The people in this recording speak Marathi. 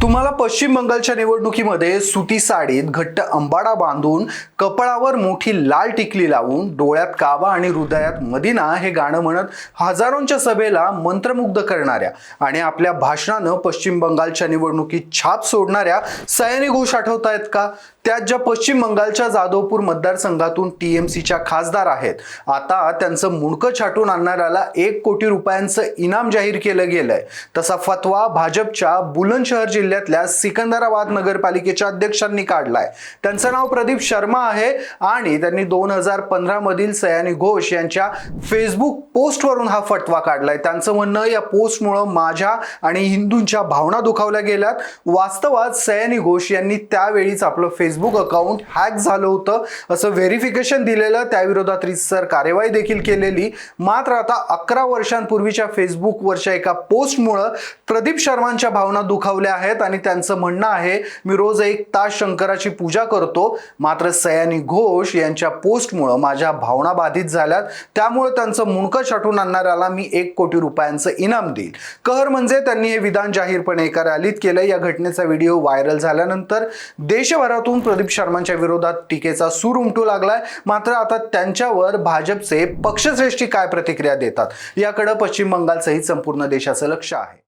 तुम्हाला पश्चिम बंगालच्या निवडणुकीमध्ये सुती साडीत घट्ट अंबाडा बांधून कपाळावर मोठी लाल टिकली लावून डोळ्यात काबा आणि हृदयात मदिना हे गाणं म्हणत हजारोंच्या सभेला मंत्रमुग्ध करणाऱ्या आणि आपल्या भाषणानं पश्चिम बंगालच्या निवडणुकीत छाप सोडणाऱ्या सयानी घोष आठवतायत का? त्यात ज्या पश्चिम बंगालच्या जादवपूर मतदारसंघातून टीएमसीच्या खासदार आहेत. आता त्यांचं मुंडकं छाटून आणणाऱ्याला 1 कोटी रुपयांचं इनाम जाहीर केलं गेलंय. तसा फतवा भाजपच्या बुलंदशहर जिल्ह्यातल्या सिकंदराबाद नगरपालिकेच्या अध्यक्षांनी काढलाय. त्यांचं नाव प्रदीप शर्मा आहे आणि त्यांनी 2015 मधील सयानी घोष यांच्या फेसबुक पोस्टवरून हा फतवा काढलाय. त्यांचं म्हणणं, या पोस्टमुळे माझ्या आणि हिंदूंच्या भावना दुखावल्या गेल्यात. वास्तवात सयानी घोष यांनी त्यावेळीच आपलं फेसबुक अकाउंट हॅक झालं होतं असं व्हेरिफिकेशन दिलेलं, त्याविरोधात रीतसर कार्यवाही देखील केलेली. मात्र आता 11 वर्षांपूर्वीच्या फेसबुकवरच्या एका पोस्टमुळे प्रदीप शर्मांच्या भावना दुखावल्या आहेत आणि त्यांचं म्हणणं आहे, मी रोज 1 तास शंकराची पूजा करतो. मात्र सयानी घोष यांच्या पोस्टमुळे माझ्या भावना बाधित झाल्यात, त्यामुळे त्यांचं मुंडकं छाटून आणणाऱ्याला मी 1 कोटी रुपयांचं इनाम देईल. कहर म्हणजे त्यांनी हे विधान जाहीरपणे एका रॅलीत केलं. या घटनेचा व्हिडिओ व्हायरल झाल्यानंतर देशभरातून प्रदीप शर्मांच्या विरोधात टीकेचा सूर उमटू लागलाय. मात्र आता त्यांच्यावर भाजपचे पक्षश्रेष्ठी काय प्रतिक्रिया देतात याकडे पश्चिम बंगालसहित संपूर्ण देशाचं लक्ष आहे.